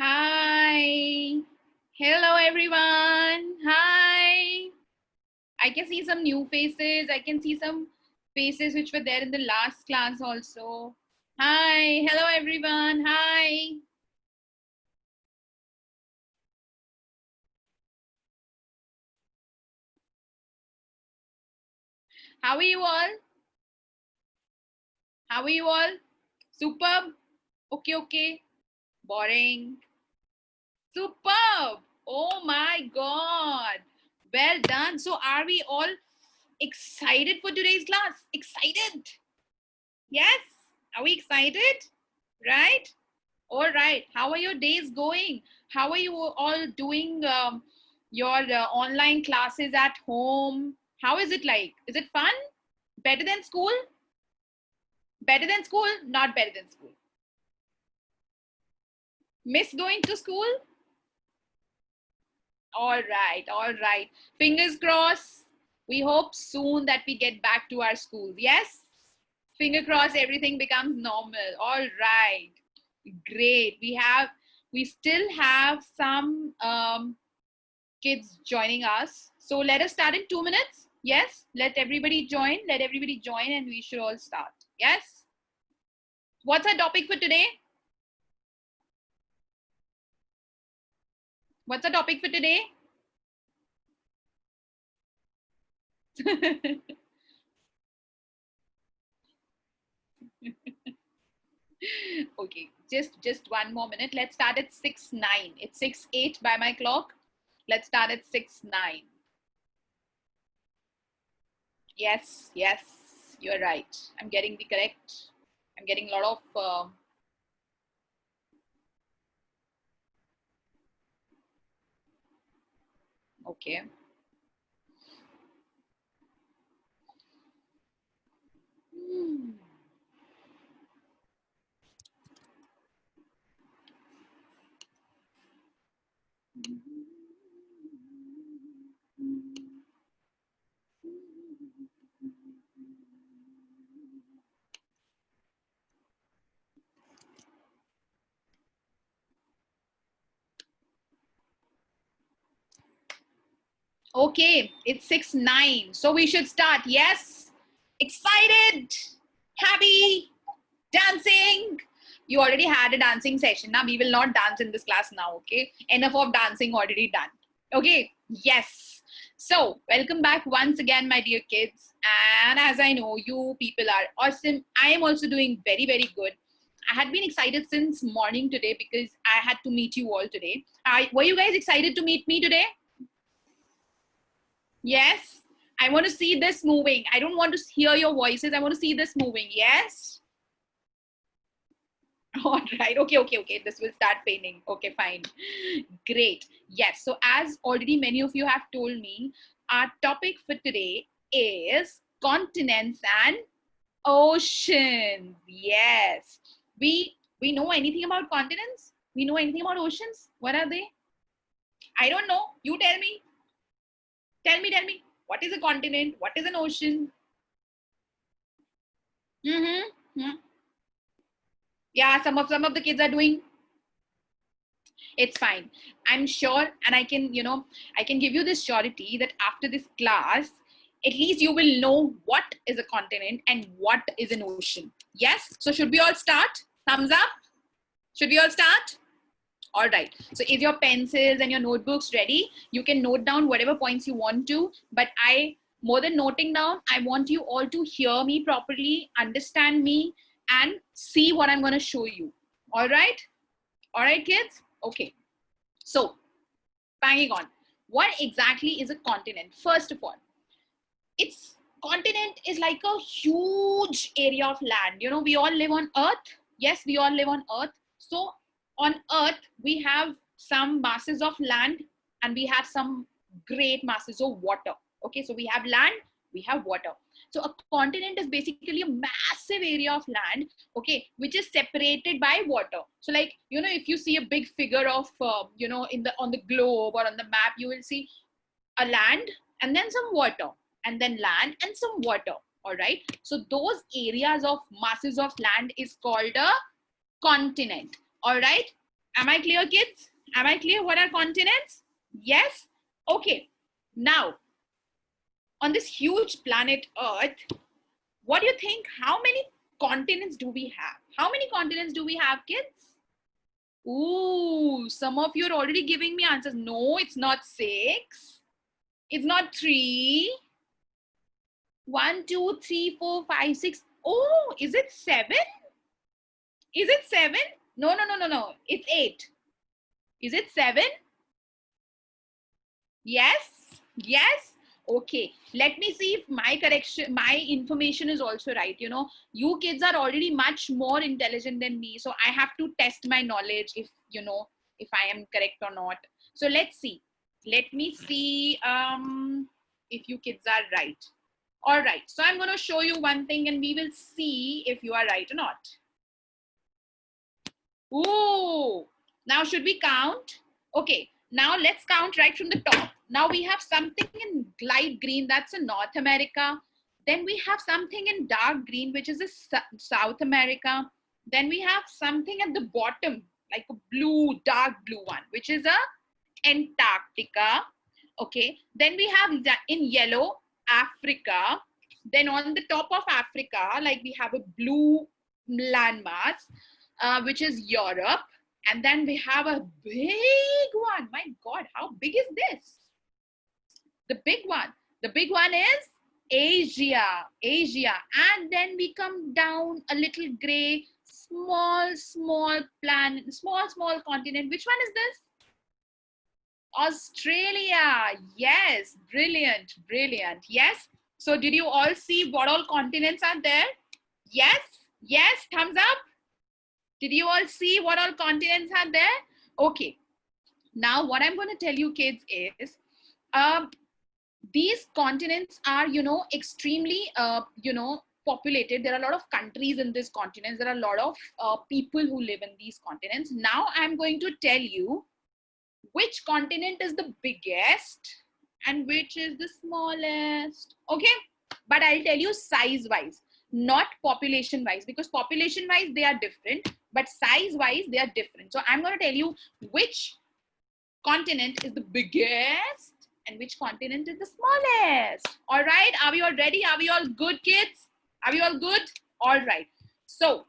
Hi. Hello, everyone. Hi. I can see some new faces. I can see some faces which were there in the last class also. Hi. Hello, everyone. Hi. How are you all? How are you all? Superb. Okay, okay. Boring. Superb. Oh my God. Well done. So, are we all excited for today's class? Excited? Yes? Are we excited? Right? All right. How are your days going? How are you all doing your online classes at home? How is it like? Is it fun? Better than school? Better than school? Not better than school. Miss going to school? All right. All right. Fingers crossed. We hope soon that we get back to our schools. Yes? Finger crossed everything becomes normal. All right. Great. We still have some kids joining us. So let us start in 2 minutes. Yes, let everybody join. Let everybody join and we should all start. Yes. What's our topic for today? What's our topic for today? Okay, just 1 more minute. Let's start at 6:09. It's 6:08 by my clock. Let's start at 6:09. Yes, yes, you're right. I'm getting the correct. I'm getting a lot of. Okay. Hmm. Okay, it's 6:09. So we should start. Yes? Excited? Happy? Dancing? You already had a dancing session. Now we will not dance in this class now, okay? Enough of dancing already done. Okay? Yes. So, welcome back once again, my dear kids. And as I know, you people are awesome. I am also doing very, very good. I had been excited since morning today because I had to meet you all today. Were you guys excited to meet me today? Yes. I want to see this moving. I don't want to hear your voices. I want to see this moving. Yes. All right. Okay. Okay. Okay. This will start painting. Okay. Fine. Great. Yes. So, as already many of you have told me, our topic for today is continents and oceans. Yes. We know anything about continents? We know anything about oceans? What are they? I don't know. You tell me. Tell me. Tell me. What is a continent? What is an ocean? Mm-hmm. Yeah, some of the kids are doing. It's fine. I'm sure, and I can give you this surety that after this class, at least you will know what is a continent and what is an ocean. Yes. So should we all start? Thumbs up. Should we all start? All right. So is your pencils and your notebooks ready? You can note down whatever points you want to, but more than noting down, I want you all to hear me properly, understand me, and see what I'm going to show you. All right. All right, kids. Okay. So, banging on. What exactly is a continent? First of all, its continent is like a huge area of land. You know, we all live on Earth. Yes, we all live on Earth. So, on Earth, we have some masses of land and we have some great masses of water. Okay, so we have land, we have water. So, a continent is basically a massive area of land, okay, which is separated by water. So, like, you know, if you see a big figure of, in the on the globe or on the map, you will see a land and then some water and then land and some water. All right, so those areas of masses of land is called a continent. All right, Am I clear, kids? Am I clear what are continents? Yes? Okay. Now, on this huge planet Earth, what do you think? How many continents do we have? How many continents do we have, kids? Ooh, some of you are already giving me answers. No, it's not 6. It's not 3. 1, 2, 3, 4, 5, 6. Oh, is it 7? Is it 7? No, no, no, no, no. It's 8. Is it 7? Yes? Yes? Okay. Let me see if my information is also right. You know, you kids are already much more intelligent than me. So I have to test my knowledge if, you know, if I am correct or not. So let's see. Let me see if you kids are right. All right. So I'm going to show you one thing and we will see if you are right or not. Ooh. Now should we count? Okay. Now let's count right from the top. Now we have something in light green, that's in North America. Then we have something in dark green, which is a South America. Then we have something at the bottom, like a blue, dark blue one, which is a Antarctica. Okay. Then we have in yellow, Africa. Then on the top of Africa, like we have a blue landmass, which is Europe. And then we have a big one. My God, how big is this? The big one. The big one is Asia. Asia. And then we come down a little gray, small planet, small continent. Which one is this? Australia. Yes. Brilliant. Brilliant. Yes. So did you all see what all continents are there? Yes. Yes. Thumbs up. Did you all see what all continents are there? Okay. Now, what I'm going to tell you, kids, is these continents are, you know, extremely, you know, populated. There are a lot of countries in this continent. There are a lot of people who live in these continents. Now, I'm going to tell you which continent is the biggest and which is the smallest. Okay. But I'll tell you size-wise, not population-wise, because population-wise, they are different. But size-wise, they are different. So I'm going to tell you which continent is the biggest and which continent is the smallest. All right. Are we all ready? Are we all good, kids? Are we all good? All right. So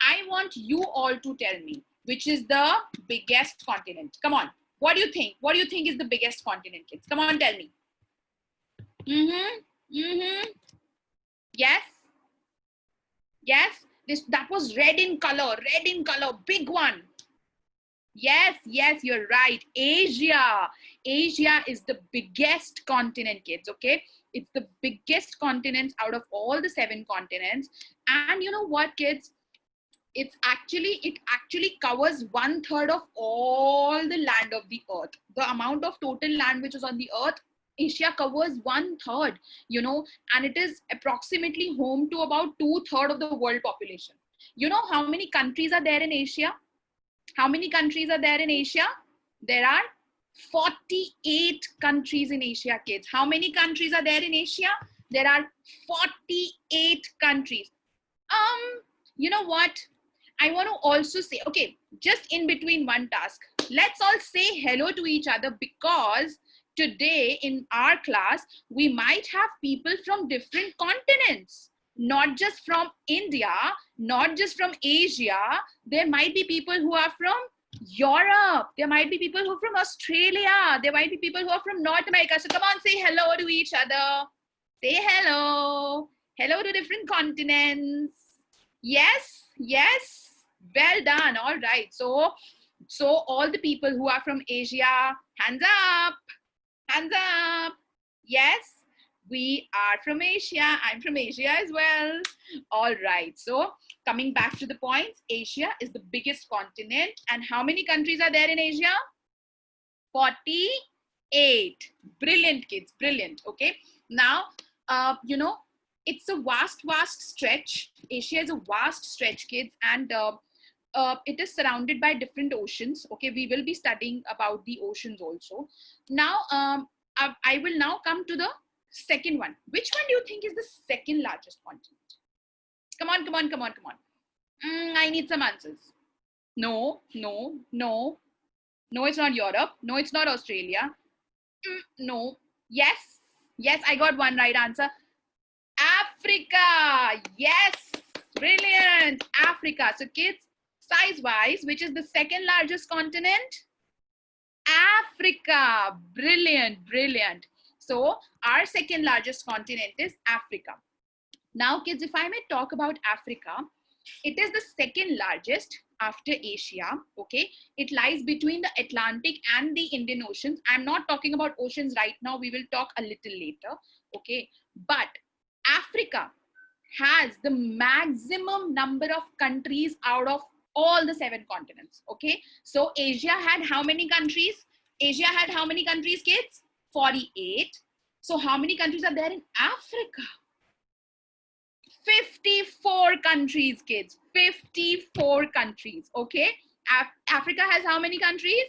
I want you all to tell me which is the biggest continent. Come on. What do you think? What do you think is the biggest continent, kids? Come on, tell me. Yes. Yes. That was red in color, big one. Yes, yes, you're right. Asia. Asia is the biggest continent, kids, okay? It's the biggest continent out of all the 7 continents. And you know what, kids? It actually covers 1/3 of all the land of the earth. The amount of total land which is on the earth, Asia covers 1/3, you know, and it is approximately home to about 2/3 of the world population. You know how many countries are there in Asia? How many countries are there in Asia? There are 48 countries in Asia, kids. How many countries are there in Asia? There are 48 countries. You know what? I want to also say, okay, just in between one task, let's all say hello to each other, because today in our class, we might have people from different continents, not just from India, not just from Asia. There might be people who are from Europe. There might be people who are from Australia. There might be people who are from North America. So come on, say hello to each other. Say hello. Hello to different continents. Yes, yes. Well done. All right. So all the people who are from Asia, hands up. Hands up. Yes, we are from Asia. I'm from Asia as well. All right. So coming back to the points, Asia is the biggest continent. And how many countries are there in Asia? 48. Brilliant, kids. Brilliant. Okay. Now, you know, it's a vast stretch. Asia is a vast stretch, kids. And it is surrounded by different oceans. Okay, we will be studying about the oceans also. Now, I will now come to the second one. Which one do you think is the second largest continent? Come on. I need some answers. No, no, no. No, it's not Europe. No, it's not Australia. No. Yes. Yes, I got one right answer. Africa. Yes. Brilliant. Africa. So kids, size-wise, which is the second largest continent? Africa. Brilliant. Brilliant. So our second largest continent is Africa. Now, kids, if I may talk about Africa, it is the second largest after Asia. Okay, it lies between the Atlantic and the Indian Oceans. I'm not talking about oceans right now. We will talk a little later. Okay, but Africa has the maximum number of countries out of all the 7 continents. Okay, so Asia had how many countries? Asia had how many countries, kids? 48. So how many countries are there in Africa? 54 countries, kids. 54 countries. Okay, Africa has how many countries?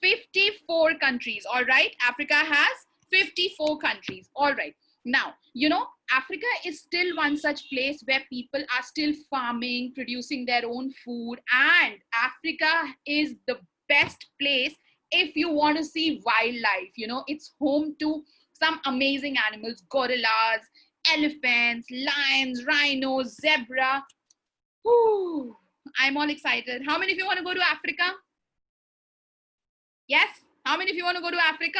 54 countries. All right, Africa has 54 countries. All right, now you know Africa is still one such place where people are still farming, producing their own food, and Africa is the best place if you want to see wildlife. You know, it's home to some amazing animals: gorillas, elephants, lions, rhinos, zebra. Whew, I'm all excited. How many of you want to go to Africa? Yes? How many of you want to go to Africa?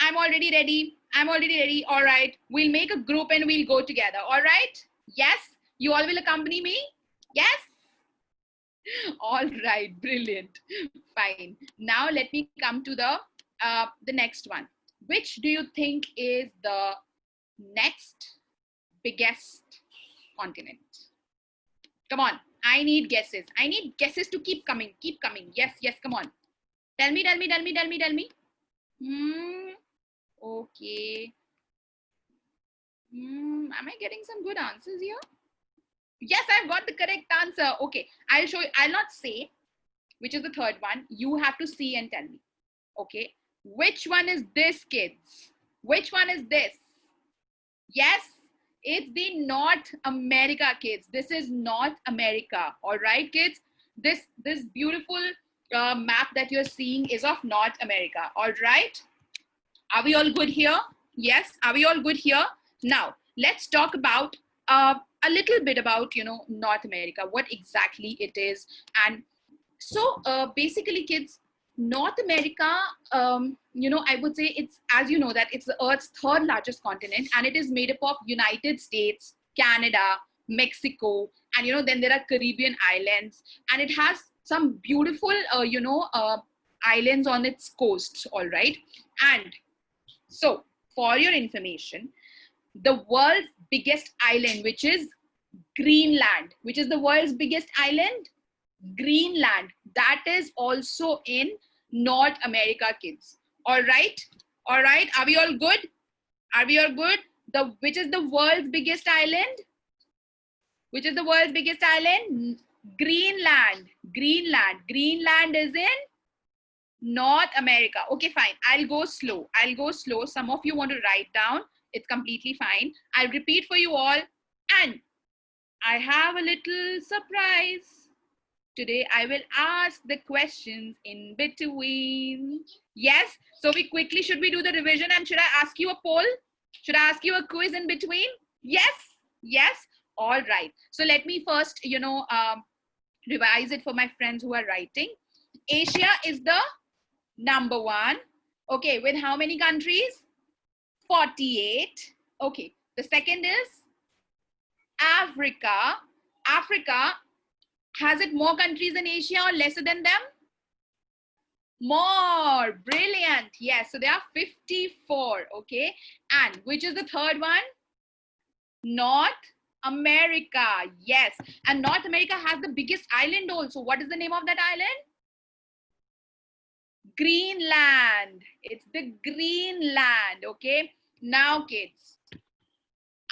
I'm already ready. I'm already ready. All right. We'll make a group and we'll go together. All right? Yes? You all will accompany me? Yes? All right. Brilliant. Fine. Now let me come to the next one. Which do you think is the next biggest continent? Come on. I need guesses. I need guesses to keep coming. Keep coming. Yes, yes. Come on. Tell me, tell me, tell me, tell me, tell me. Okay. Am I getting some good answers here? Yes, I've got the correct answer. Okay. I'll show you. I'll not say which is the third one. You have to see and tell me. Okay. Which one is this, kids? Which one is this? Yes, it's the North America, kids. This is North America. All right, kids. This beautiful map that you're seeing is of North America. All right. Are we all good here? Yes. Are we all good here? Now, let's talk about a little bit about, you know, North America, what exactly it is. And so basically, kids, North America, you know, I would say it's, as you know, that it's the Earth's third largest continent, and it is made up of United States, Canada, Mexico, and, you know, then there are Caribbean islands, and it has some beautiful, you know, islands on its coasts, all right? And so, for your information, the world's biggest island, which is Greenland, which is the world's biggest island? Greenland. That is also in North America, kids. All right. All right. Are we all good? Are we all good? Which is the world's biggest island? Which is the world's biggest island? Greenland. Greenland. Greenland is in North America. Okay, fine. I'll go slow. I'll go slow. Some of you want to write down. It's completely fine. I'll repeat for you all. And I have a little surprise. Today, I will ask the questions in between. Yes. So should we do the revision, and should I ask you a poll? Should I ask you a quiz in between? Yes. Yes. All right. So let me first, you know, revise it for my friends who are writing. Asia is the number 1. Okay. With how many countries? 48. Okay. The second is Africa. Africa, has it more countries in Asia or lesser than them? More. Brilliant. Yes. So there are 54. Okay. And which is the third one? North America. Yes. And North America has the biggest island also. What is the name of that island? Greenland. It's the Greenland. Okay. Now, kids,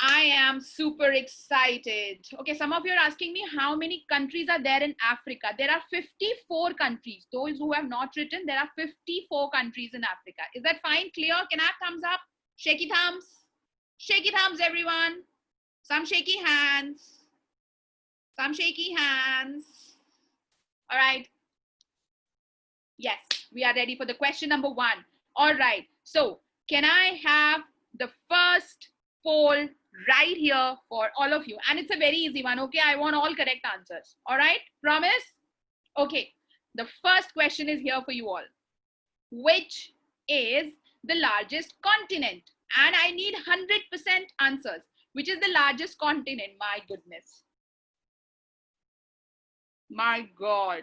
I am super excited. Okay, some of you are asking me how many countries are there in Africa. There are 54 countries. Those who have not written, there are 54 countries in Africa. Is that fine? Clear? Can I have thumbs up? Shaky thumbs. Shaky thumbs, everyone. Some shaky hands. Some shaky hands. All right. Yes, we are ready for the question number 1. All right. So can I have the first poll right here for all of you? And it's a very easy one. Okay. I want all correct answers. All right. Promise? Okay. The first question is here for you all. Which is the largest continent? And I need 100% answers. Which is the largest continent? My goodness. My God.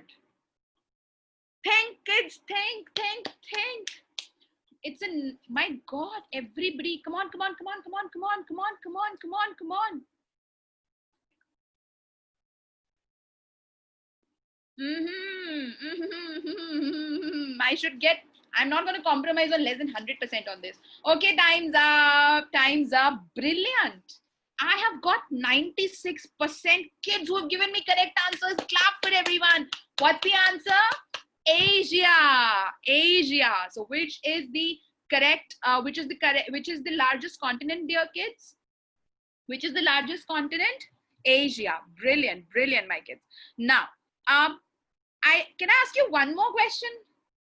Think, kids, think. It's a, my God, everybody, come on. I should get, I'm not going to compromise on less than 100% on this. Okay, time's up. Brilliant. I have got 96% kids who have given me correct answers. Clap for everyone. What's the answer? Asia. So which is the correct, which is the largest continent, dear kids? Which is the largest continent? Asia. Brilliant, my kids. Now, can I ask you one more question?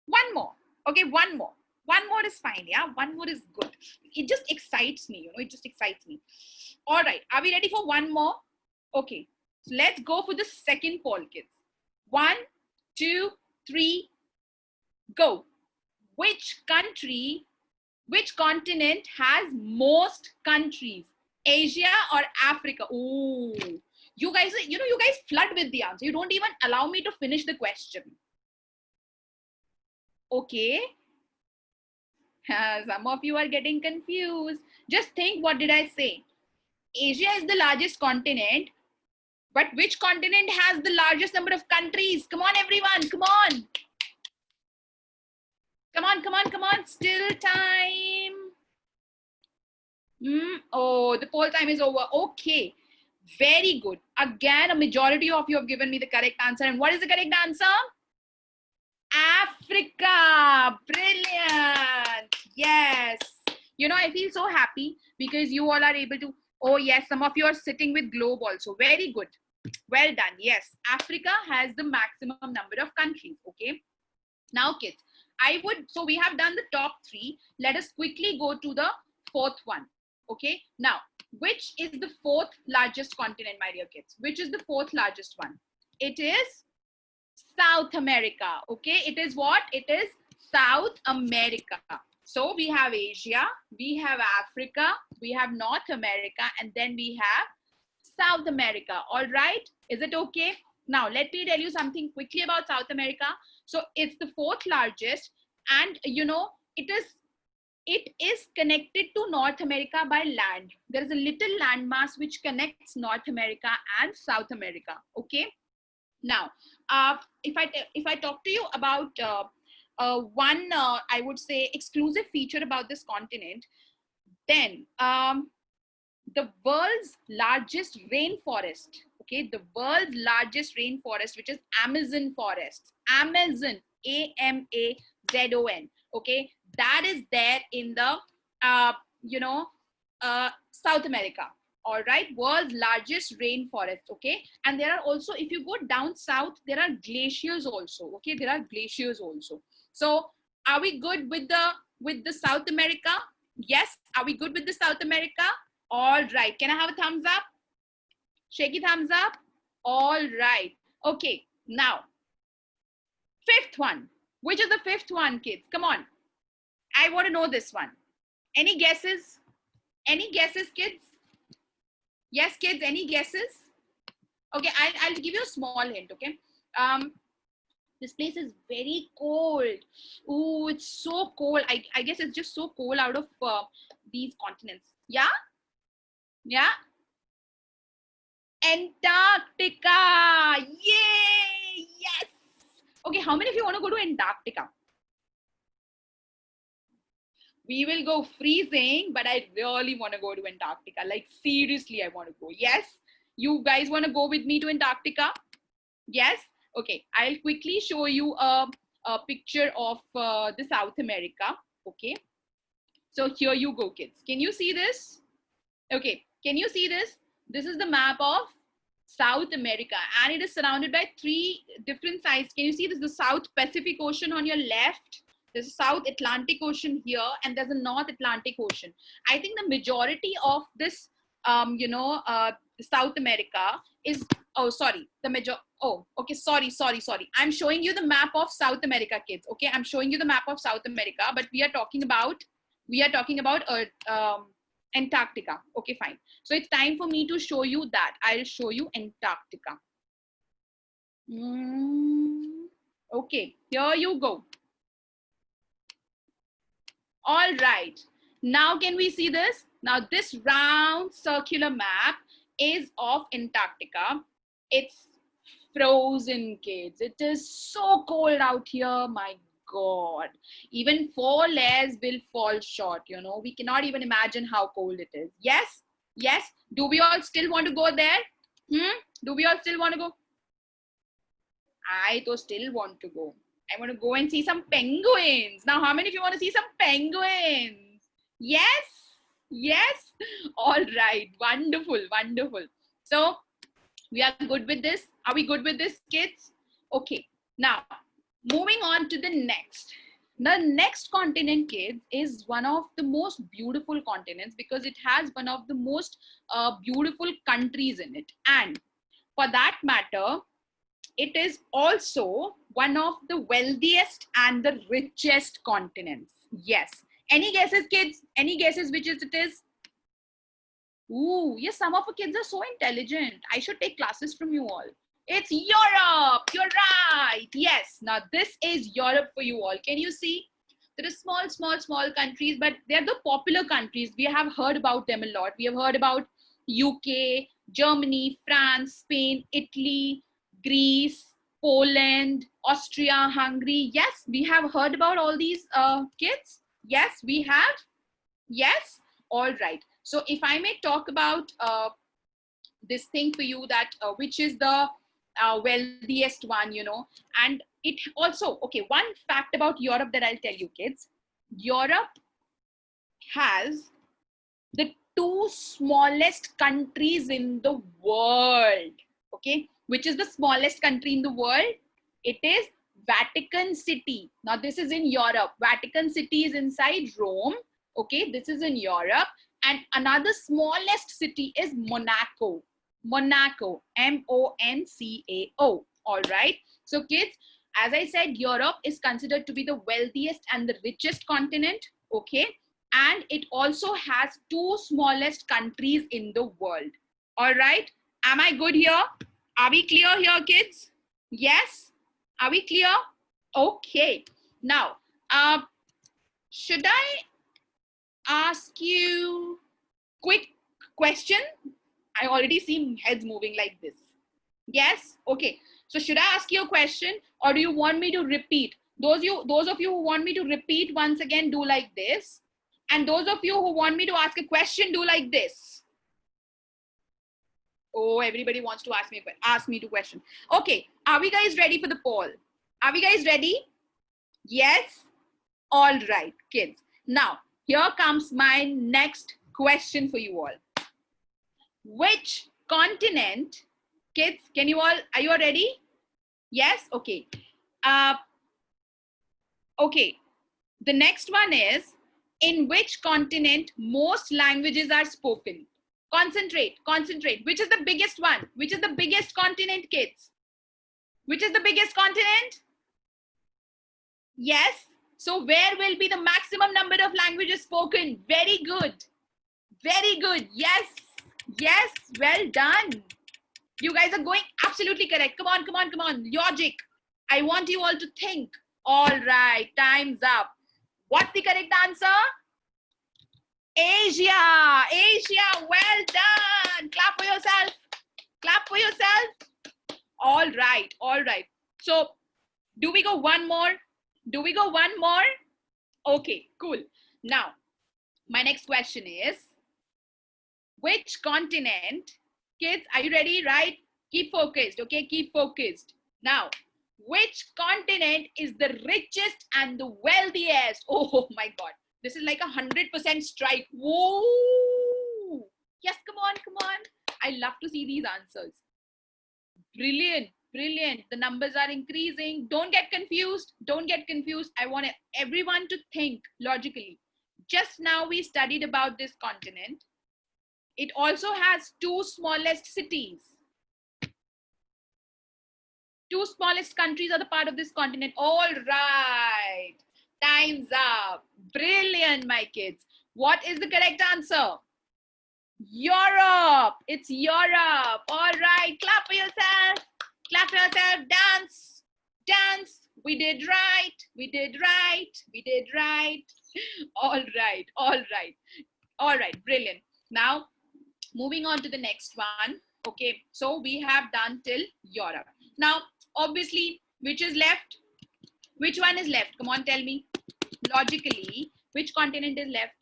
One more. Okay, one more. One more is fine, yeah? One more is good. It just excites me, it just excites me. All right, are we ready for one more? Okay, so let's go for the second poll, kids. 1, 2, 3, go. Which continent has most countries? Asia or Africa? Ooh, you guys flood with the answer. You don't even allow me to finish the question. Okay. Some of you are getting confused. Just think, what did I say? Asia is the largest continent, but which continent has the largest number of countries? Come on, everyone. Come on. Come on. Still time. Oh, the poll time is over. Okay. Very good. Again, a majority of you have given me the correct answer. And what is the correct answer? Africa. Brilliant. Yes. I feel so happy because you all are able to, oh yes, some of you are sitting with globe also. Very good. Well done. Yes, Africa has the maximum number of countries. Okay. Now kids, so we have done the top 3. Let us quickly go to the 4th one. Okay. Now, which is the 4th largest continent, my dear kids? Which is the 4th largest one? It is South America. Okay. It is what? It is South America. So we have Asia, we have Africa, we have North America, and then we have South America. All right. Is it okay? Now, let me tell you something quickly about South America. So it's the 4th largest, and it is connected to North America by land. There is a little landmass which connects North America and South America. Okay. Now, if I talk to you about one, I would say, exclusive feature about this continent, then the world's largest rainforest, okay, the world's largest rainforest, which is Amazon forest, Amazon, Amazon, okay, that is there in the, South America. All right, world's largest rainforest. Okay, and there are also, if you go down south, there are glaciers also. Okay, there are glaciers also. So are we good with the South America? Yes, are we good with the South America? All right, can I have a thumbs up? Shaky thumbs up. All right. Okay, now 5th one. Which is the 5th one, kids? Come on, I want to know this one. Any guesses? Any guesses, kids? Yes, kids, any guesses? Okay, I'll give you a small hint, okay? This place is very cold. Ooh, it's so cold. I guess it's just so cold out of these continents. Yeah? Yeah? Antarctica. Yay! Yes! Okay, how many of you want to go to Antarctica? We will go freezing, but I really want to go to Antarctica. Like, seriously, I want to go. Yes? You guys want to go with me to Antarctica? Yes? Okay, I'll quickly show you a picture of the South America. Okay. So here you go, kids. Can you see this? Okay. Can you see this? This is the map of South America, and it is surrounded by 3 different sides. Can you see this? The South Pacific Ocean on your left, there's a South Atlantic Ocean here, and there's a North Atlantic Ocean. I think the majority of this, South America is, oh, sorry, the major, oh, okay, sorry. I'm showing you the map of South America, kids. Okay, I'm showing you the map of South America, but we are talking about Antarctica. Okay, fine. So it's time for me to show you that. I'll show you Antarctica. Okay, here you go. All right. Now can we see this? Now this round circular map is of Antarctica. It's frozen, kids. It is so cold out here. My God. Even 4 layers will fall short. You know, we cannot even imagine how cold it is. Yes? Yes? Do we all still want to go there? Do we all still want to go? I still want to go. I want to go and see some penguins. Now, how many of you want to see some penguins? Yes? Yes? All right. Wonderful. Wonderful. So, we are good with this. Are we good with this, kids? Okay. Now, moving on to the next. The next continent, kids, is one of the most beautiful continents because it has one of the most beautiful countries in it. And for that matter, it is also one of the wealthiest and the richest continents. Yes. Any guesses, kids? Any guesses which it is? Ooh, yes, some of the kids are so intelligent. I should take classes from you all. It's Europe. You're right. Yes. Now this is Europe for you all. Can you see? There are small countries, but they're the popular countries. We have heard about them a lot. We have heard about UK, Germany, France, Spain, Italy, Greece, Poland, Austria, Hungary. Yes, we have heard about all these kids. Yes, we have. Yes. All right. So if I may talk about this thing for you, that which is the wealthiest one, you know, and it also, okay, one fact about Europe that I'll tell you, kids. Europe has the 2 smallest countries in the world. Okay, which is the smallest country in the world? It is Vatican City. Now this is in Europe. Vatican City is inside Rome. Okay, this is in Europe. And another smallest city is Monaco. Monaco, M-O-N-C-A-O. All right. So kids, as I said, Europe is considered to be the wealthiest and the richest continent. Okay. And it also has 2 smallest countries in the world. All right. Am I good here? Are we clear here, kids? Yes. Are we clear? Okay. Now, should I ask you quick question? I already see heads moving like this. Yes? Okay. So should I ask you a question, or do you want me to repeat? Those of you who want me to repeat once again, do like this. And those of you who want me to ask a question, do like this. Oh, everybody wants to ask me to question. Okay. Are we guys ready for the poll? Are we guys ready? Yes? All right, kids. Now, here comes my next question for you all. Which continent, kids, are you all ready? Yes? Okay. Okay. The next one is, in which continent most languages are spoken? Concentrate. Which is the biggest one? Which is the biggest continent, kids? Which is the biggest continent? Yes. So where will be the maximum number of languages spoken? Very good. Very good. Yes. Yes. Well done. You guys are going absolutely correct. Come on. Logic. I want you all to think. All right. Time's up. What's the correct answer? Asia. Well done. Clap for yourself. All right. So do we go one more? Okay, cool. Now, my next question is, which continent, kids, are you ready? Right? Keep focused, okay? Keep focused. Now, which continent is the richest and the wealthiest? Oh my God. This is like 100% strike. Whoa. Yes, come on. I love to see these answers. Brilliant, brilliant. The numbers are increasing. Don't get confused. Don't get confused. I want everyone to think logically. Just now we studied about this continent. It also has two smallest cities. Two smallest countries are the part of this continent. All right. Time's up. Brilliant, my kids. What is the correct answer? Europe. It's Europe. All right. Clap for yourself. Clap for yourself. Dance. Dance. We did right. We did right. We did right. All right. All right. All right. Brilliant. Now, moving on to the next one. Okay. So we have done till Europe. Now, obviously, which is left? Which one is left? Come on, tell me. Logically, which continent is left?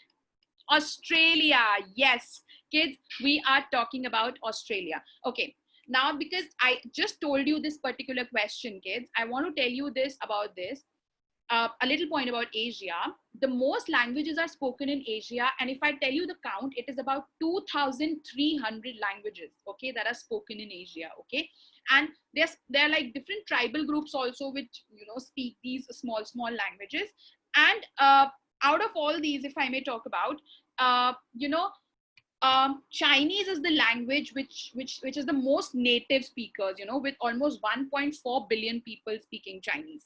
Australia. Yes, kids, we are talking about Australia. Okay. Now, because I just told you this particular question, kids, I want to tell you this about this. A little point about Asia. The most languages are spoken in Asia, and if I tell you the count, it is about 2,300 languages, okay, that are spoken in Asia, okay. And there are like different tribal groups also which, you know, speak these small languages. And out of all these, if I may talk about, you know, Chinese is the language which is the most native speakers, you know, with almost 1.4 billion people speaking Chinese.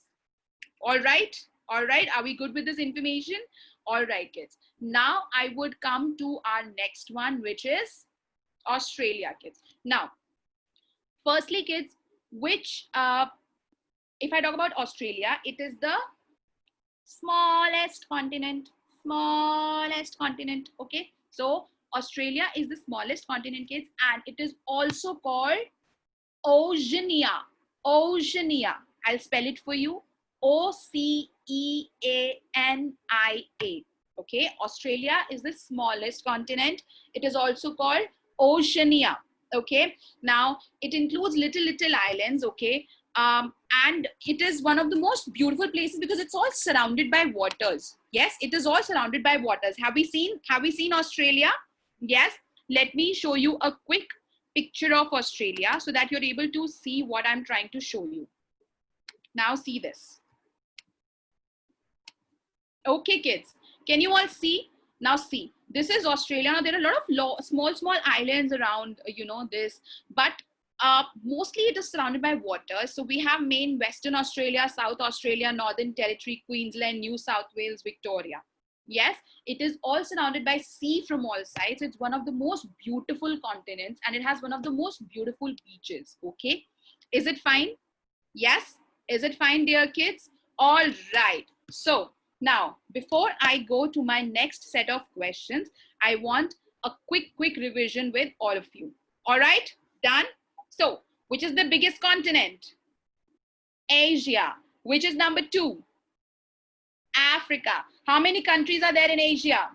All right. All right. Are we good with this information? All right, kids. Now I would come to our next one, which is Australia, kids. Now, firstly, kids, which, if I talk about Australia, it is the smallest continent. Smallest continent. Okay. So Australia is the smallest continent, kids, and it is also called Oceania. Oceania. I'll spell it for you. Oceania. Okay, Australia is the smallest continent. It is also called Oceania. Okay, now it includes little islands. Okay, and it is one of the most beautiful places because it's all surrounded by waters. Yes, it is all surrounded by waters. Have we seen Australia? Yes. Let me show you a quick picture of Australia so that you're able to see what I'm trying to show you. Now see this. Okay, kids, can you all see? Now see, this is Australia. Now there are a lot of small islands around, you know, this, but mostly it is surrounded by water. So we have main Western Australia, South Australia, Northern Territory, Queensland, New South Wales, Victoria. Yes, it is all surrounded by sea from all sides. It's one of the most beautiful continents and it has one of the most beautiful beaches. Okay, is it fine? Yes, is it fine, dear kids? All right. So now, before I go to my next set of questions, I want a quick revision with all of you. All right, done? So, which is the biggest continent? Asia. Which is number 2? Africa. How many countries are there in Asia?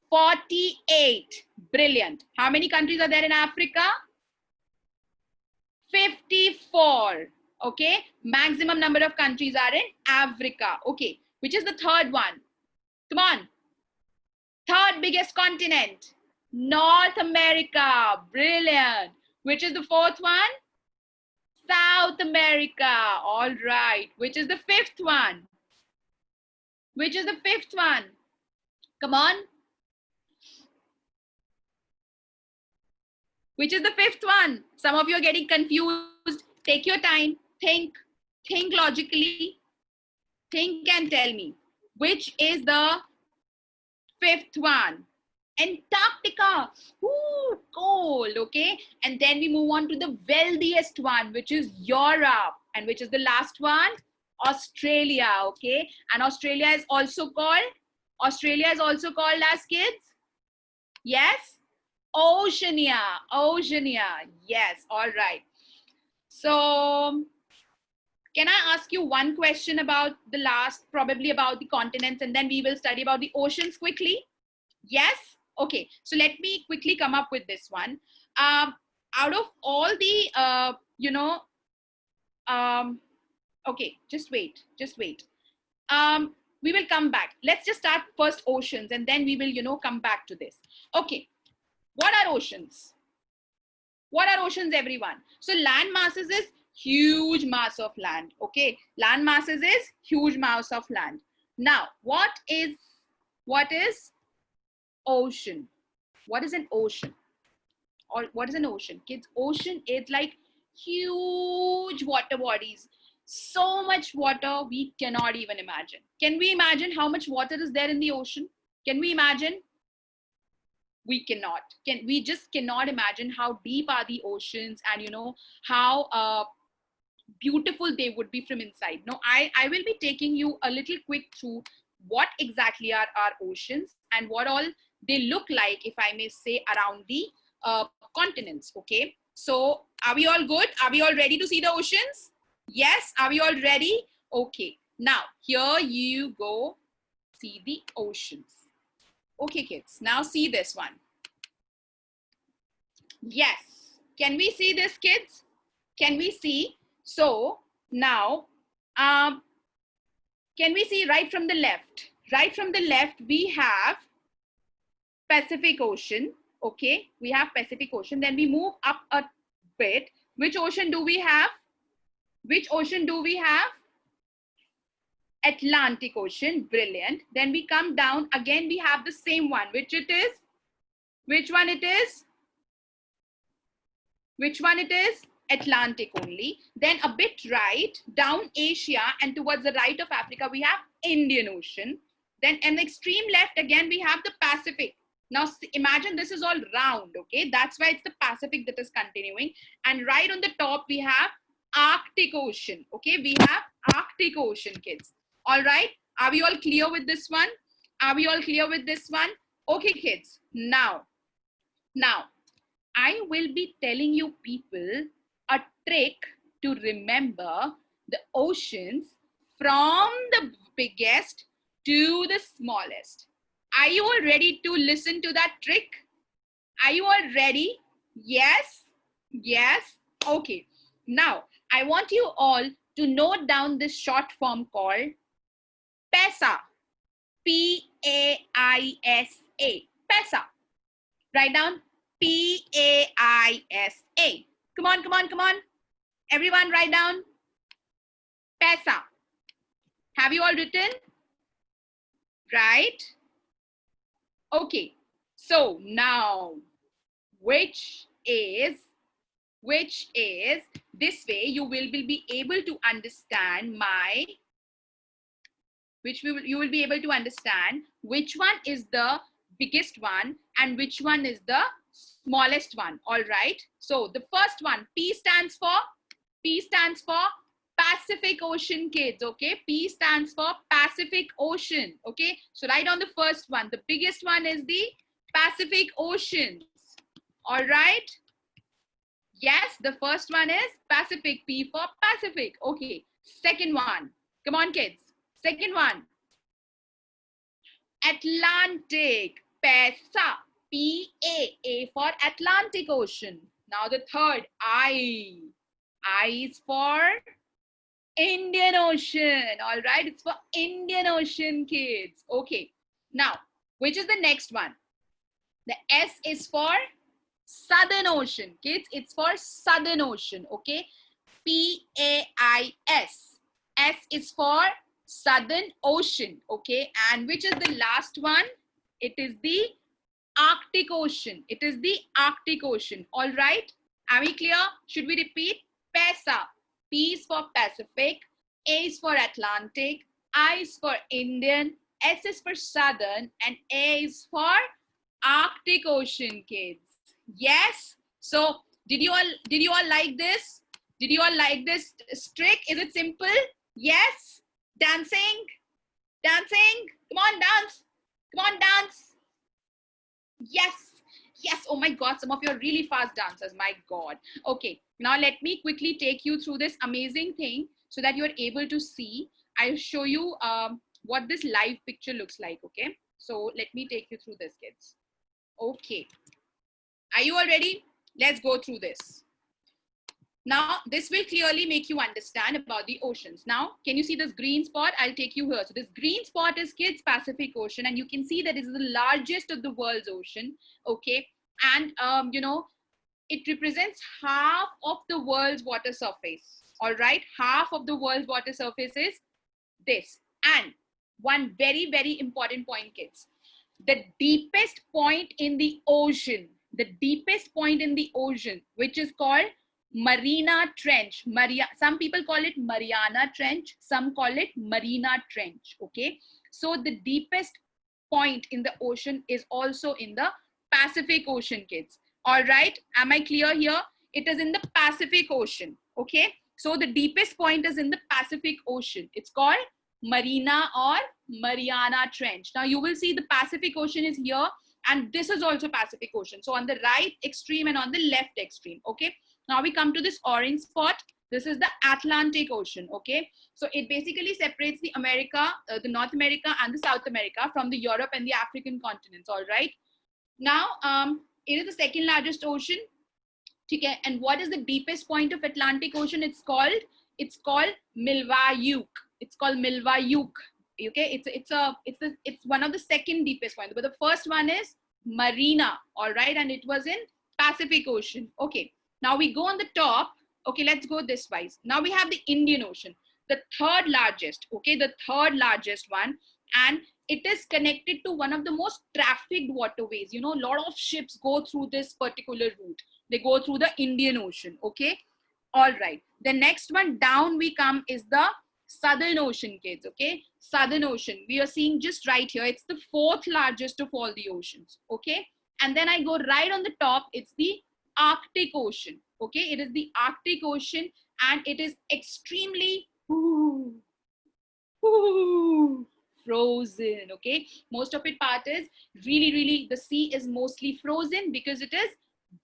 48. Brilliant. How many countries are there in Africa? 54. Okay, maximum number of countries are in Africa. Okay, which is the third one? Come on. Third biggest continent? North America. Brilliant. Which is the fourth one? South America. All right. Which is the fifth one? Which is the fifth one? Come on. Which is the fifth one? Some of you are getting confused. Take your time. Think logically. Think and tell me. Which is the fifth one? Antarctica. Ooh, cold. Okay. And then we move on to the wealthiest one, which is Europe. And which is the last one? Australia. Okay. And Australia is also called as, kids? Yes. Oceania. Yes. All right. So can I ask you one question about the last, probably about the continents, and then we will study about the oceans quickly? Yes? Okay. So let me quickly come up with this one. Out of all the, okay, just wait. We will come back. Let's just start first oceans, and then we will, come back to this. Okay. What are oceans? What are oceans, everyone? So land masses is huge mass of land. Okay, land masses is huge mass of land. Now, what is ocean? What is an ocean? Or what is an ocean? Kids, ocean is like huge water bodies. So much water we cannot even imagine. Can we imagine how much water is there in the ocean? Can we imagine? We cannot. We just cannot imagine how deep are the oceans, and how beautiful they would be from inside. No, I will be taking you a little quick through what exactly are our oceans and what all they look like, if I may say, around the continents. Okay, so are we all good? Are we all ready to see the oceans? Yes, are we all ready? Okay, now here you go, see the oceans. Okay, kids, now see this one. Yes, can we see this, kids? Can we see? So now, can we see right from the left? Right from the left, we have Pacific Ocean. Okay, we have Pacific Ocean. Then we move up a bit. Which ocean do we have? Which ocean do we have? Atlantic Ocean. Brilliant. Then we come down. Again, we have the same one. Which it is? Which one it is? Which one it is? Atlantic only. Then a bit right, down Asia and towards the right of Africa, we have Indian Ocean. Then in the extreme left, again, we have the Pacific. Now imagine this is all round, okay? That's why it's the Pacific that is continuing. And right on the top, we have Arctic Ocean, okay? We have Arctic Ocean, kids. All right, are we all clear with this one? Are we all clear with this one? Okay, kids, now, I will be telling you people a trick to remember the oceans from the biggest to the smallest. Are you all ready to listen to that trick? Are you all ready? Yes? Yes? Okay. Now, I want you all to note down this short form called PAISA. P-A-I-S-A. PAISA. Write down P-A-I-S-A. Come on, come on, come on. Everyone write down PAISA. Have you all written? Right? Okay. So now, which is this way you will be able to understand you will be able to understand which one is the biggest one and which one is the smallest one. All right, so the first one, P stands for Pacific Ocean, kids. Okay, P stands for Pacific Ocean. Okay, so write on the first one. The biggest one is the Pacific Oceans. All right, yes, the first one is Pacific. P for Pacific. Okay, second one, come on, kids. Second one, Atlantic. PAISA. P-A for Atlantic Ocean. Now the third, I is for Indian Ocean. All right, it's for Indian Ocean, kids. Okay, now which is the next one? The S is for Southern Ocean, kids. It's for Southern Ocean. Okay, P-A-I-S. S is for Southern Ocean. Okay, and which is the last one? It is the Arctic Ocean. It is the Arctic Ocean. All right, are we clear? Should we repeat? PAISA. P is for Pacific, A is for Atlantic, I is for Indian, S is for Southern, and A is for Arctic Ocean, kids. Yes. So did you all like this? Did you all like this trick? Is it simple? Yes. Dancing. Come on, dance. Come on, dance. Yes. Oh my God, some of you are really fast dancers. My God. Okay, now let me quickly take you through this amazing thing so that you're able to see. I'll show you what this live picture looks like. Okay, so let me take you through this, kids. Okay, are you all ready? Let's go through this. Now, this will clearly make you understand about the oceans. Now, can you see this green spot? I'll take you here. So this green spot is, kids, Pacific Ocean. And you can see that this is the largest of the world's ocean. Okay. And, it represents half of the world's water surface. All right, half of the world's water surface is this. And one very, very important point, kids. The deepest point in the ocean, which is called Mariana Trench. Some people call it Mariana Trench, some call it Marina Trench, okay? So the deepest point in the ocean is also in the Pacific Ocean, kids. All right, am I clear here? It is in the Pacific Ocean, okay? So the deepest point is in the Pacific Ocean. It's called Marina or Mariana Trench. Now you will see the Pacific Ocean is here, and this is also Pacific Ocean. So on the right extreme and on the left extreme, okay? Now we come to this orange spot. This is the Atlantic Ocean, okay? So it basically separates the the North America and the South America from the Europe and the African continents, all right? Now, it is the second largest ocean. Okay, and what is the deepest point of Atlantic Ocean? It's called Milwaukee. It's called Milwaukee. Okay, it's one of the second deepest points, but the first one is Marina. All right, and it was in Pacific Ocean. Okay, now we go on the top. Okay, let's go this wise. Now we have the Indian Ocean, the third largest. Okay, the third largest one, and it is connected to one of the most trafficked waterways. You know, a lot of ships go through this particular route. They go through the Indian Ocean, okay? All right. The next one down we come is the Southern Ocean, kids, okay? Southern Ocean. We are seeing just right here. It's the fourth largest of all the oceans, okay? And then I go right on the top. It's the Arctic Ocean, okay? It is the Arctic Ocean, and it is extremely frozen, okay? Most of it part is really, the sea is mostly frozen because it is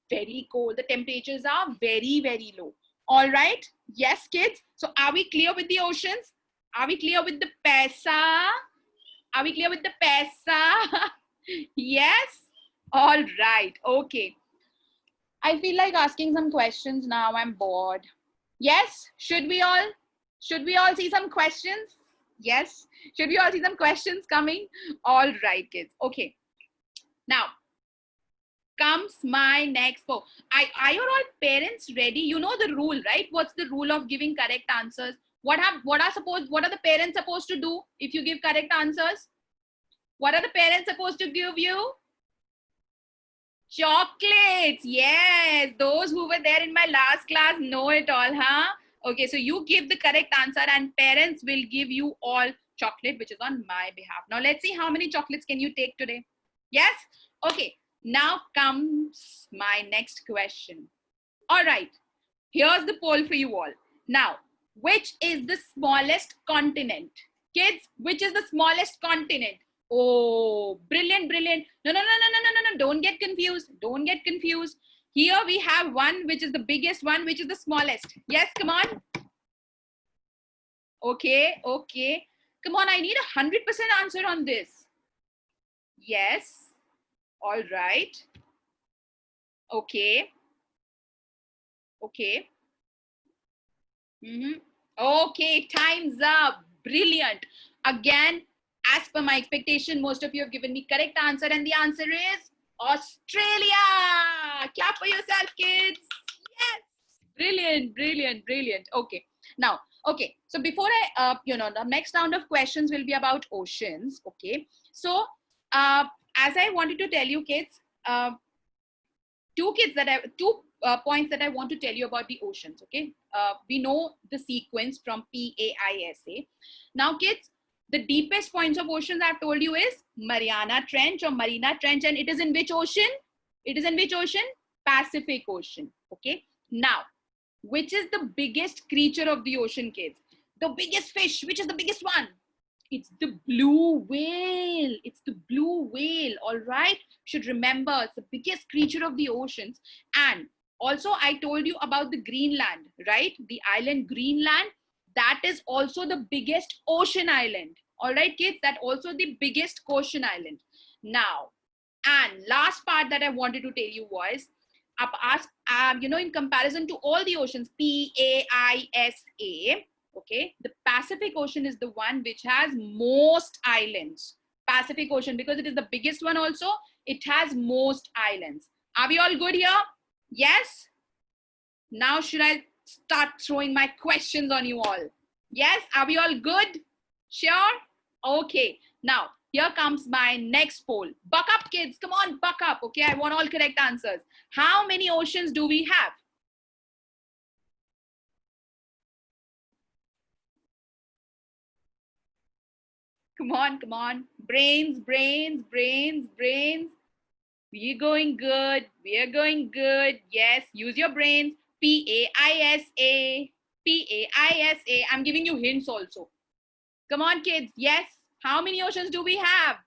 very cold. The temperatures are very, very low. All right. Yes, kids. So are we clear with the oceans? Are we clear with the PESA? Are we clear with the PESA? Yes. All right. Okay. I feel like asking some questions now. I'm bored. Yes. Should we all see some questions? Yes. Should we all see some questions coming? All right, kids. Okay. Now, comes my next poll. Are your all parents ready? You know the rule, right? What's the rule of giving correct answers? What are the parents supposed to do if you give correct answers? What are the parents supposed to give you? Chocolates. Yes, those who were there in my last class know it all, huh? Okay, so you give the correct answer and parents will give you all chocolate, which is on my behalf. Now let's see how many chocolates can you take today. Yes? Okay. Now comes my next question. All right, here's the poll for you all. Now, which is the smallest continent? Kids, which is the smallest continent? Oh, brilliant. No. Don't get confused. Here we have one, which is the biggest one, which is the smallest. Yes, come on. Okay. Come on, I need 100% answer on this. Yes. All right. Okay. Okay, time's up. Brilliant. Again, as per my expectation, most of you have given me correct answer, and the answer is Australia. Clap for yourself, kids. Yes. Brilliant. Okay. Now, okay. So before I, the next round of questions will be about oceans. Okay. So, as I wanted to tell you, kids, two points that I want to tell you about the oceans. Okay, we know the sequence from PAISA. Now, kids, the deepest points of oceans I've told you is Mariana Trench or Marina Trench, and it is in which ocean? It is in which ocean? Pacific Ocean. Okay. Now, which is the biggest creature of the ocean, kids? The biggest fish. Which is the biggest one? It's the blue whale. It's the blue whale. All right. Should remember, it's the biggest creature of the oceans. And also, I told you about the Greenland, right? The island Greenland. That is also the biggest ocean island. All right, kids. That also the biggest ocean island. Now, and last part that I wanted to tell you was, in comparison to all the oceans, PAISA. Okay, the Pacific Ocean is the one which has most islands. Pacific Ocean, because it is the biggest one also, it has most islands. Are we all good here? Yes? Now should I start throwing my questions on you all? Yes? Are we all good? Sure? Okay. Now, here comes my next poll. Buck up, kids. Come on, buck up. Okay, I want all correct answers. How many oceans do we have? Come on, come on. Brains, brains, brains, brains. We're going good. We're going good. Yes, use your brains. P-A-I-S-A. P-A-I-S-A. I'm giving you hints also. Come on, kids. Yes. How many oceans do we have?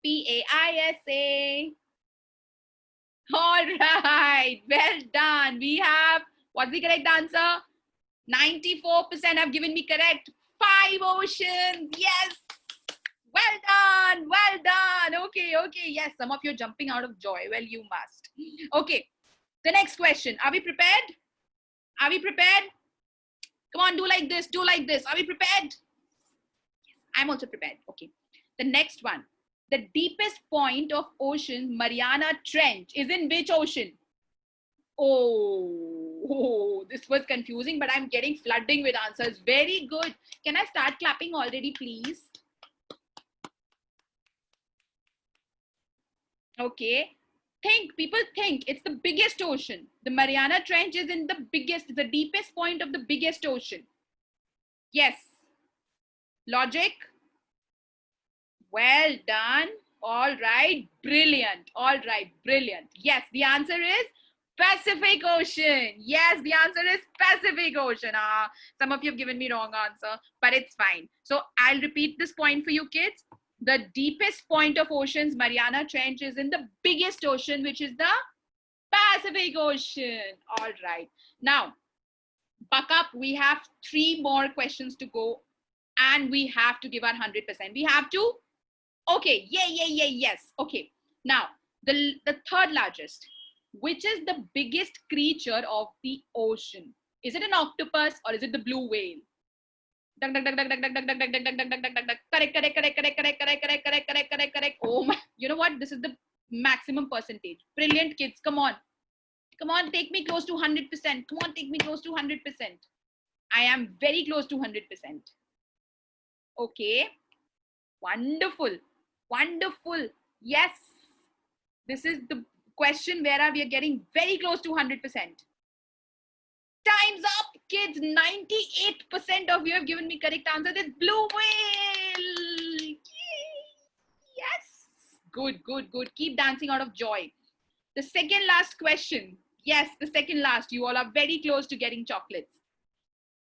P-A-I-S-A. All right. Well done. We have, what's the correct answer? 94% have given me correct. 5 oceans. Yes. Well done. Well done. Okay. Okay. Yes. Some of you are jumping out of joy. Well, you must. Okay. The next question. Are we prepared? Are we prepared? Come on. Do like this. Do like this. Are we prepared? I'm also prepared. Okay. The next one. The deepest point of ocean, Mariana Trench, is in which ocean? Oh, this was confusing, but I'm getting flooding with answers. Very good. Can I start clapping already, please? Okay. Think, people think it's the biggest ocean. The Mariana Trench is in the deepest point of the biggest ocean. Yes. Logic? Well done. All right. Brilliant. All right. Brilliant. Yes, the answer is Pacific Ocean. Yes, the answer is Pacific Ocean. Some of you have given me wrong answer, but it's fine. So I'll repeat this point for you kids. The deepest point of oceans, Mariana Trench, is in the biggest ocean, which is the Pacific Ocean. All right. Now, buck up. We have 3 more questions to go and we have to give our 100%. We have to? Okay. Yes. Okay. Now, the third largest. Which is the biggest creature of the ocean? Is it an octopus or is it the blue whale? Correct. Oh my, you know what? This is the maximum percentage. Brilliant kids. Come on. Come on, take me close to 100%. Come on, take me close to 100%. I am very close to 100%. Okay. Wonderful. Wonderful. Yes. This is the question where we are getting very close to 100%. Time's up, kids. 98% of you have given me correct answer. It's blue whale. Yay. Yes. Good. Keep dancing out of joy. The second last question. Yes, the second last. You all are very close to getting chocolates.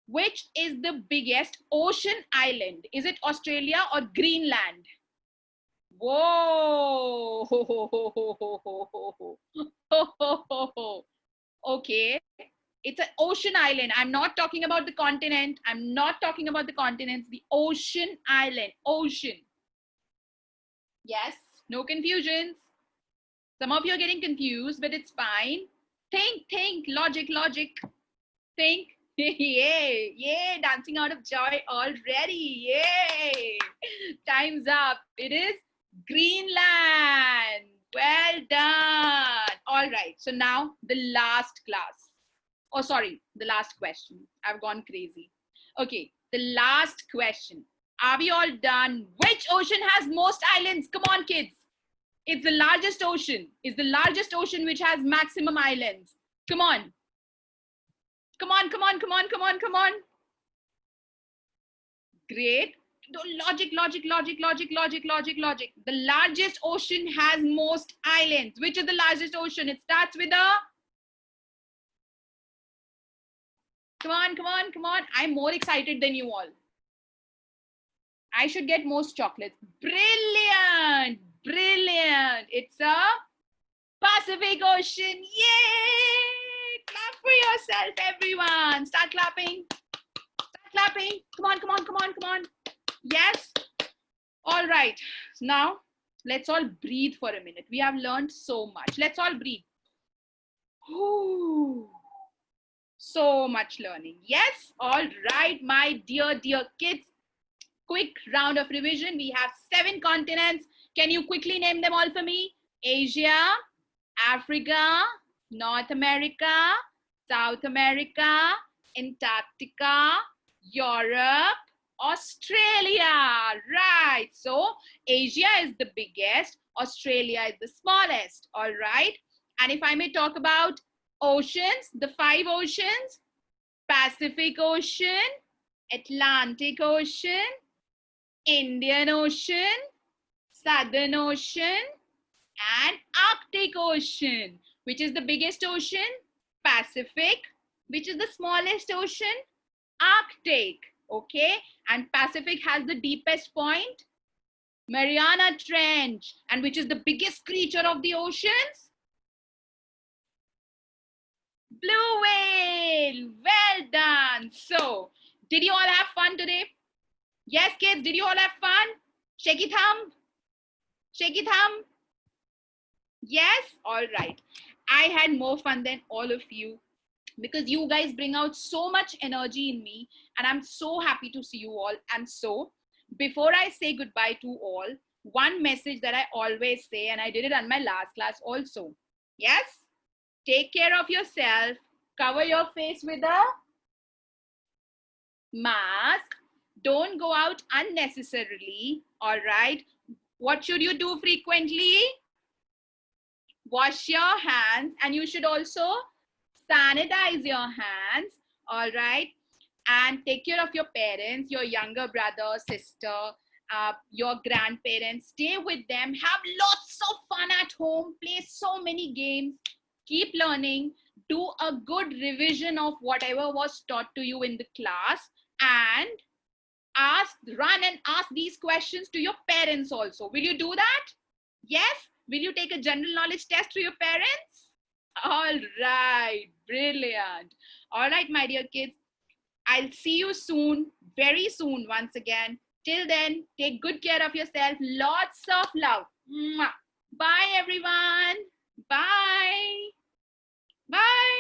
Which is the biggest ocean island? Is it Australia or Greenland? Whoa. Okay. It's an ocean island. I'm not talking about the continent. I'm not talking about the continents. The ocean island. Ocean. Yes. No confusions. Some of you are getting confused, but it's fine. Think. Logic. Think. Yay. Dancing out of joy already. Yay. Time's up. It is Greenland. Well done. All right. So now the last class. Oh, sorry. The last question. I've gone crazy. Okay. The last question. Are we all done? Which ocean has most islands? Come on, kids. It's the largest ocean. It's the largest ocean which has maximum islands. Come on. Come on. Great. Logic. The largest ocean has most islands. Which is the largest ocean? It starts with a... Come on. I'm more excited than you all. I should get most chocolates. Brilliant. It's a Pacific Ocean. Yay! Clap for yourself, everyone. Start clapping. Come on. Yes. All right. Now, let's all breathe for a minute. We have learned so much. Let's all breathe. Ooh. So much learning. Yes. All right, my dear kids. Quick round of revision. We have 7 continents. Can you quickly name them all for me? Asia, Africa, North America, South America, Antarctica, Europe, Australia. Right. So Asia is the biggest, Australia is the smallest. All right. And if I may talk about oceans, the 5 oceans: Pacific Ocean, Atlantic Ocean, Indian Ocean, Southern Ocean, and Arctic Ocean. Which is the biggest ocean? Pacific. Which is the smallest ocean? Arctic. Okay. And Pacific has the deepest point? Mariana Trench. And which is the biggest creature of the oceans? Blue whale. Well done. So, did you all have fun today? Yes, kids, did you all have fun? Shaky thumb. Shaky thumb. Yes? All right. I had more fun than all of you because you guys bring out so much energy in me, and I'm so happy to see you all. And so, before I say goodbye to all, one message that I always say, and I did it on my last class also. Yes? Take care of yourself. Cover your face with a mask. Don't go out unnecessarily. All right? What should you do frequently? Wash your hands, and you should also sanitize your hands. All right? And take care of your parents, your younger brother, sister, your grandparents. Stay with them. Have lots of fun at home. Play so many games. Keep learning. Do a good revision of whatever was taught to you in the class, and run and ask these questions to your parents also. Will you do that? Yes? Will you take a general knowledge test to your parents? All right, brilliant. All right, my dear kids, I'll see you soon, very soon once again. Till then, take good care of yourself. Lots of love. Mwah. Bye, everyone. Bye. Bye.